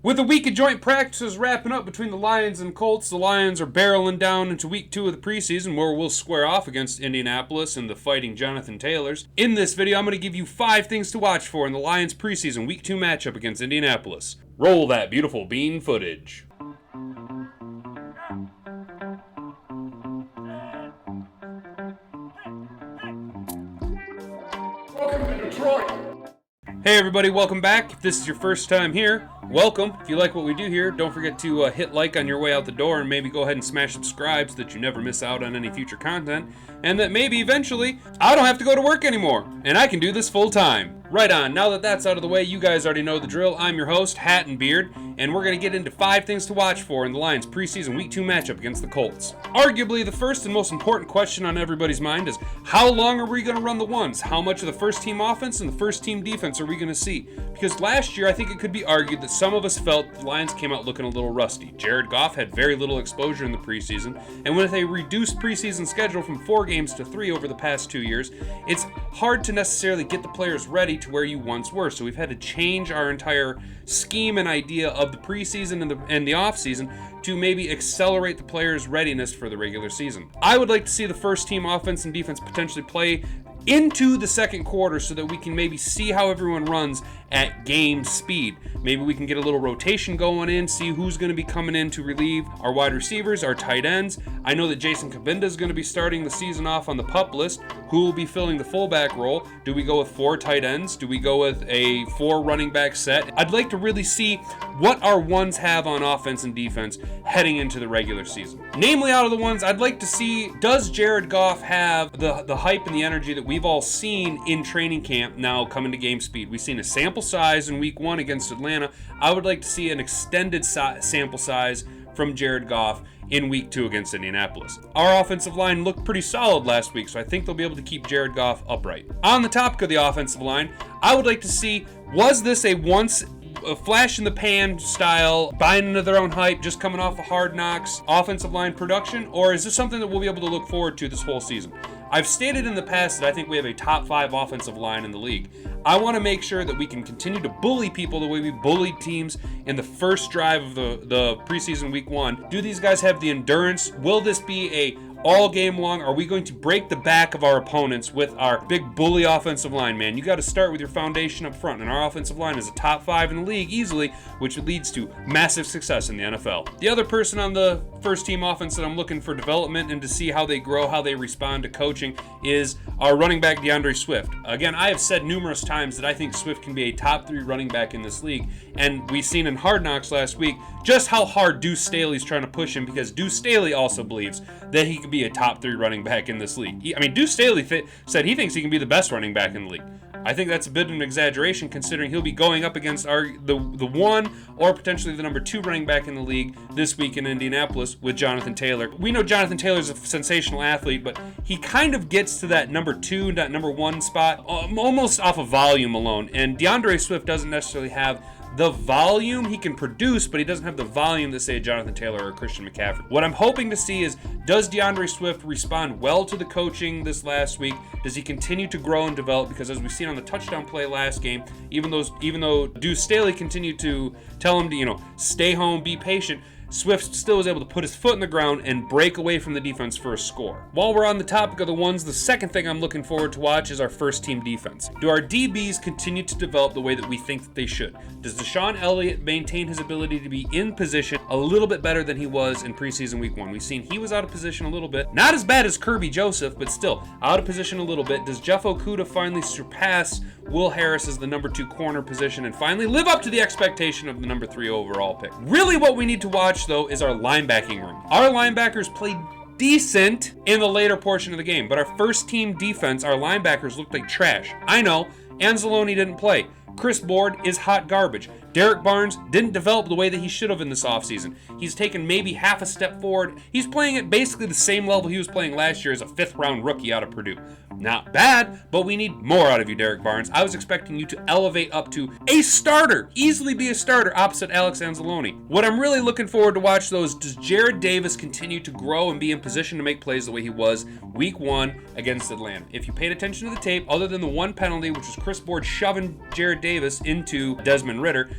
With a week of joint practices wrapping up between the Lions and Colts, the Lions are barreling down into week 2 of the preseason, where we'll square off against Indianapolis and the Fighting Jonathan Taylors. In this video, I'm going to give you 5 things to watch for in the Lions preseason week 2 matchup against Indianapolis. Roll that beautiful bean footage. Welcome to Detroit. Hey everybody, welcome back. If this is your first time here, welcome. If you like what we do here, don't forget to hit like on your way out the door and maybe go ahead and smash subscribe so that you never miss out on any future content, and that maybe eventually I don't have to go to work anymore and I can do this full time. Right on, now that that's out of the way, you guys already know the drill. I'm your host, Hat and Beard, and we're going to get into 5 things to watch for in the Lions preseason week 2 matchup against the Colts. Arguably, the first and most important question on everybody's mind is, how long are we going to run the ones? How much of the first team offense and the first team defense are we going to see? Because last year, I think it could be argued that some of us felt the Lions came out looking a little rusty. Jared Goff had very little exposure in the preseason, and with a reduced preseason schedule from 4 games to 3 over the past 2 years, it's hard to necessarily get the players ready to where you once were. So we've had to change our entire scheme and idea of the preseason and the offseason to maybe accelerate the players' readiness for the regular season. I would like to see the first team offense and defense potentially play into the second quarter so that we can maybe see how everyone runs at game speed. Maybe we can get a little rotation going in, see who's going to be coming in to relieve our wide receivers, our tight ends. I know that Jason Cabinda is going to be starting the season off on the PUP list. Who will be filling the fullback role? Do we go with 4 tight ends? Do we go with a 4 running back set? I'd like to really see what our ones have on offense and defense heading into the regular season. Namely, out of the ones, I'd like to see, does Jared Goff have the hype and the energy that we've all seen in training camp now coming to game speed? We've seen a sample size in week 1 against Atlanta. I would like to see an extended sample size from Jared Goff in week 2 against Indianapolis. Our offensive line looked pretty solid last week, so I think they'll be able to keep Jared Goff upright. On the topic of the offensive line, I would like to see, was this a flash in the pan style, buying into their own hype, just coming off of Hard Knocks offensive line production, or is this something that we'll be able to look forward to this whole season? I've stated in the past that I think we have a top 5 offensive line in the league. I want to make sure that we can continue to bully people the way we bullied teams in the first drive of the preseason week 1. Do these guys have the endurance? Will this be a all game long? Are we going to break the back of our opponents with our big bully offensive line, man? You got to start with your foundation up front, and our offensive line is a top 5 in the league easily, which leads to massive success in the NFL. The other person on the first team offense that I'm looking for development and to see how they grow, how they respond to coaching, is our running back Deandre Swift. Again, I have said numerous times that I think Swift can be a top 3 running back in this league, and we've seen in Hard Knocks last week just how hard Deuce Staley's trying to push him, because Deuce Staley also believes that he could be a top 3 running back in this league. Deuce Staley said he thinks he can be the best running back in the league. I think that's a bit of an exaggeration, considering he'll be going up against the 1 or potentially the number 2 running back in the league this week in Indianapolis with Jonathan Taylor. We know Jonathan Taylor's a sensational athlete, but he kind of gets to that number 2, that number 1 spot almost off of volume alone, and Deandre Swift doesn't necessarily have the volume. He can produce, but he doesn't have the volume that, say, Jonathan Taylor or Christian McCaffrey. What I'm hoping to see is, does Deandre Swift respond well to the coaching this last week? Does he continue to grow and develop? Because as we've seen on the touchdown play last game, even though Deuce Staley continued to tell him to, stay home, be patient, Swift still was able to put his foot in the ground and break away from the defense for a score. While we're on the topic of the ones, the second thing I'm looking forward to watch is our first team defense. Do our DBs continue to develop the way that we think that they should? Does Deshaun Elliott maintain his ability to be in position a little bit better than he was in preseason week 1? We've seen he was out of position a little bit. Not as bad as Kirby Joseph, but still out of position a little bit. Does Jeff Okudah finally surpass Will Harris as the number 2 corner position and finally live up to the expectation of the number 3 overall pick? Really what we need to watch, though, is our linebacking room. Our linebackers played decent in the later portion of the game, but our first team defense, our linebackers looked like trash. I know, Anzalone didn't play. Chris Board is hot garbage. Derek Barnes didn't develop the way that he should have in this offseason. He's taken maybe half a step forward. He's playing at basically the same level he was playing last year as a 5th-round rookie out of Purdue. Not bad, but we need more out of you, Derek Barnes. I was expecting you to elevate up to a starter, easily be a starter opposite Alex Anzalone. What I'm really looking forward to watch, though, is does Jared Davis continue to grow and be in position to make plays the way he was week 1 against Atlanta? If you paid attention to the tape, other than the one penalty, which was Chris Board shoving Jared Davis into Desmond Ridder,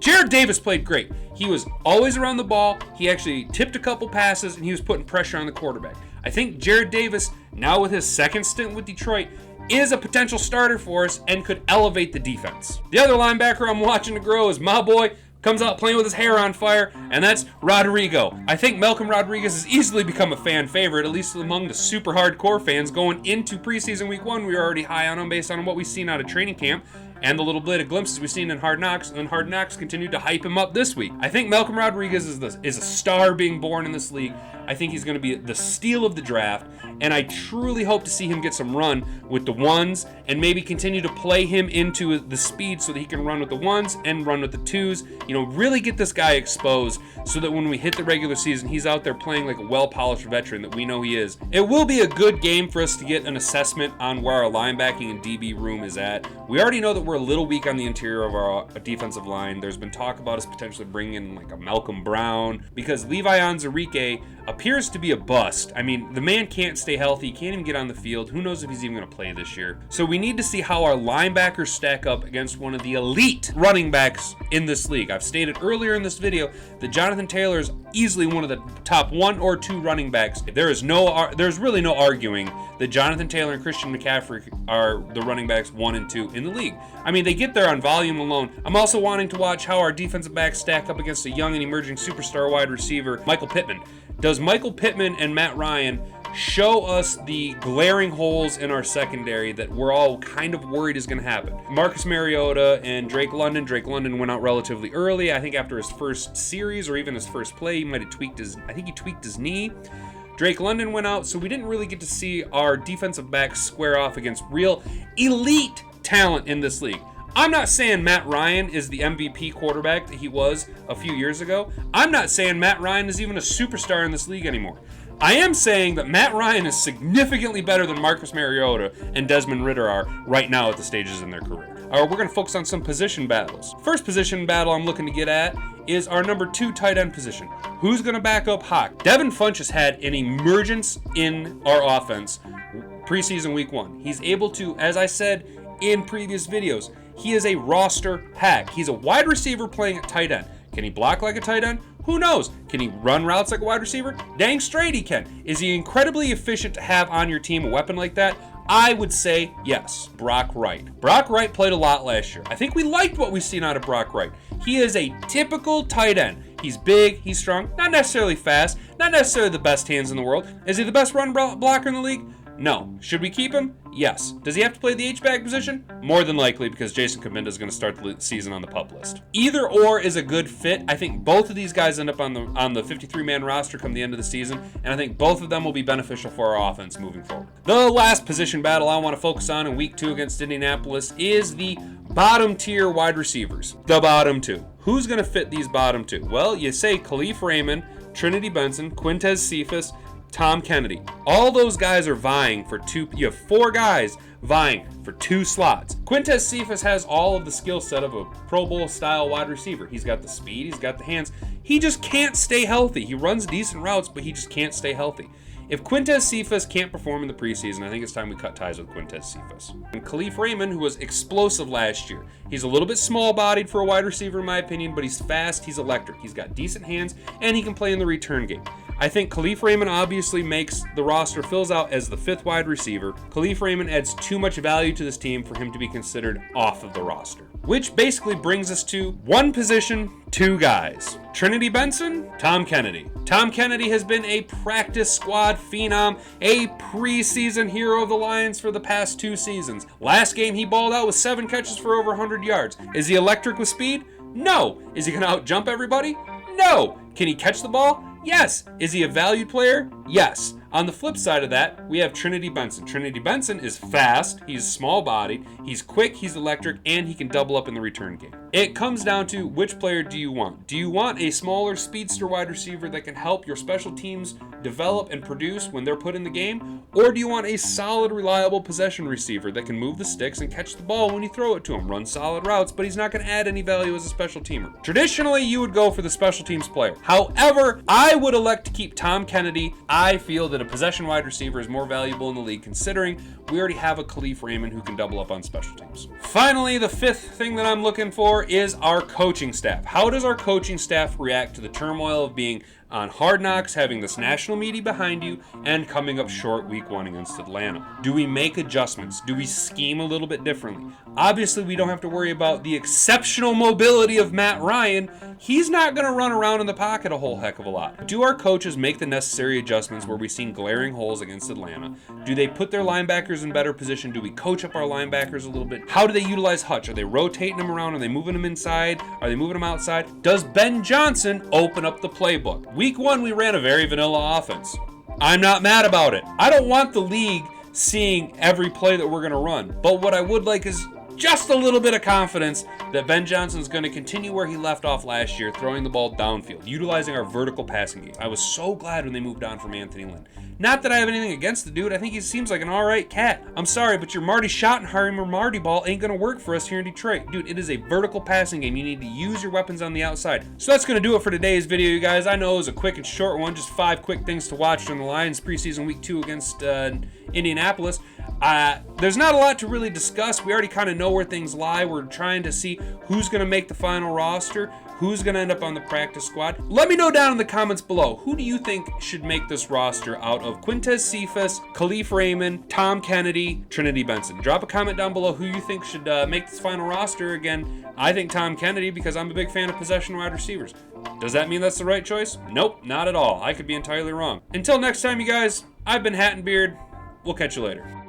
Jarrad Davis played great. He was always around the ball. He actually tipped a couple passes, and he was putting pressure on the quarterback. I think Jarrad Davis, now with his second stint with Detroit, is a potential starter for us and could elevate the defense. The other linebacker I'm watching to grow is my boy, comes out playing with his hair on fire, and that's Rodrigo. I think Malcolm Rodriguez has easily become a fan favorite, at least among the super hardcore fans. Going into preseason week 1, we were already high on him based on what we've seen out of training camp and the little bit of glimpses we've seen in Hard Knocks, and Hard Knocks continued to hype him up this week. I think Malcolm Rodriguez is a star being born in this league. I think he's going to be the steal of the draft, and I truly hope to see him get some run with the ones and maybe continue to play him into the speed so that he can run with the ones and run with the twos. You know, really get this guy exposed so that when we hit the regular season, he's out there playing like a well-polished veteran that we know he is. It will be a good game for us to get an assessment on where our linebacking and DB room is at. We already know that we're a little weak on the interior of our defensive line. There's been talk about us potentially bringing in like a Malcolm Brown because Levi Onwuzurike appears to be a bust. I mean, the man can't stay healthy. He can't even get on the field. Who knows if he's even going to play this year? So we need to see how our linebackers stack up against one of the elite running backs in this league. I've stated earlier in this video that Jonathan Taylor is easily one of the top 1 or 2 running backs. There's really no arguing that Jonathan Taylor and Christian McCaffrey are the running backs 1 and 2 in the league. I mean, they get there on volume alone. I'm also wanting to watch how our defensive backs stack up against a young and emerging superstar wide receiver, Michael Pittman. Does Michael Pittman and Matt Ryan show us the glaring holes in our secondary that we're all kind of worried is going to happen? Marcus Mariota and Drake London. Drake London went out relatively early. I think after his first series or even his first play, he might have tweaked his knee. Drake London went out, so we didn't really get to see our defensive backs square off against real elite talent in this league. I'm not saying Matt Ryan is the MVP quarterback that he was a few years ago. I'm not saying Matt Ryan is even a superstar in this league anymore. I am saying that Matt Ryan is significantly better than Marcus Mariota and Desmond Ridder are right now at the stages in their career. All right, we're going to focus on some position battles. First position battle I'm looking to get at is our number 2 tight end position. Who's going to back up Hawk? Devin Funchess had an emergence in our offense preseason week 1. He's able to, as I said in previous videos, he is a roster hack. He's a wide receiver playing at tight end. Can he block like a tight end? Who knows? Can he run routes like a wide receiver? Dang straight he can. Is he incredibly efficient to have on your team, a weapon like that? I would say yes. Brock Wright. Brock Wright played a lot last year. I think we liked what we've seen out of Brock Wright. He is a typical tight end. He's big, he's strong, not necessarily fast, not necessarily the best hands in the world. Is he the best run blocker in the league? No. Should we keep him? Yes. Does he have to play the H-back position? More than likely, because Jason Cabinda is going to start the season on the PUP list. Either or is a good fit. I think both of these guys end up on the 53-man roster come the end of the season, and I think both of them will be beneficial for our offense moving forward. The last position battle I want to focus on in week 2 against Indianapolis is the bottom tier wide receivers. The bottom 2. Who's going to fit these bottom 2? Well, you say Khalif Raymond, Trinity Benson, Quintez Cephas, Tom Kennedy. All those guys are vying for 2. You have 4 guys vying for 2 slots. Quintez Cephas has all of the skill set of a Pro Bowl style wide receiver. He's got the speed, he's got the hands. He just can't stay healthy. He runs decent routes, but he just can't stay healthy. If Quintez Cephas can't perform in the preseason, I think it's time we cut ties with Quintez Cephas. And Khalif Raymond, who was explosive last year. He's a little bit small-bodied for a wide receiver in my opinion, but he's fast, he's electric. He's got decent hands, and he can play in the return game. I think Khalif Raymond obviously makes the roster, fills out as the 5th wide receiver. Khalif Raymond adds too much value to this team for him to be considered off of the roster. Which basically brings us to 1 position, 2 guys. Trinity Benson, Tom Kennedy. Tom Kennedy has been a practice squad phenom, a preseason hero of the Lions for the past 2 seasons. Last game he balled out with 7 catches for over 100 yards. Is he electric with speed? No. Is he going to out-jump everybody? No. Can he catch the ball? Yes. Is he a valued player? Yes. On the flip side of that, we have Trinity Benson. Trinity Benson is fast, he's small-bodied, he's quick, he's electric, and he can double up in the return game. It comes down to which player do you want? Do you want a smaller speedster wide receiver that can help your special teams develop and produce when they're put in the game? Or do you want a solid, reliable possession receiver that can move the sticks and catch the ball when you throw it to him, run solid routes, but he's not going to add any value as a special teamer? Traditionally, you would go for the special teams player. However, I would elect to keep Tom Kennedy. I feel that a possession wide receiver is more valuable in the league, considering We already have a Khalif Raymond who can double up on special teams. Finally, the fifth thing that I'm looking for is our coaching staff. How does our coaching staff react to the turmoil of being on Hard Knocks, having this national media behind you, and coming up short week 1 against Atlanta? Do we make adjustments? Do we scheme a little bit differently? Obviously, we don't have to worry about the exceptional mobility of Matt Ryan. He's not going to run around in the pocket a whole heck of a lot. Do our coaches make the necessary adjustments where we've seen glaring holes against Atlanta? Do they put their linebackers in better position? Do we coach up our linebackers a little bit? How do they utilize Hutch? Are they rotating them around? Are they moving them inside? Are they moving them outside? Does Ben Johnson open up the playbook? Week 1, we ran a very vanilla offense. I'm not mad about it. I don't want the league seeing every play that we're going to run. But what I would like is just a little bit of confidence that Ben Johnson's going to continue where he left off last year, throwing the ball downfield, utilizing our vertical passing game. I was so glad when they moved on from Anthony Lynn. Not that I have anything against the dude. I think he seems like an all right cat. I'm sorry, but your Marty Schottenheimer Marty ball ain't going to work for us here in Detroit. Dude, it is a vertical passing game. You need to use your weapons on the outside. So that's going to do it for today's video, you guys. I know it was a quick and short one, just 5 quick things to watch from the Lions preseason week 2 against Indianapolis. There's not a lot to really discuss. We already kind of know where things lie. We're trying to see who's going to make the final roster, who's going to end up on the practice squad. Let me know down in the comments below, who do you think should make this roster out of Quintez Cephas, Khalif Raymond, Tom Kennedy, Trinity Benson? Drop a comment down below who you think should make this final roster. Again, I think Tom Kennedy because I'm a big fan of possession wide receivers. Does that mean that's the right choice? Nope, not at all. I could be entirely wrong. Until next time, you guys, I've been Hat and Beard. We'll catch you later.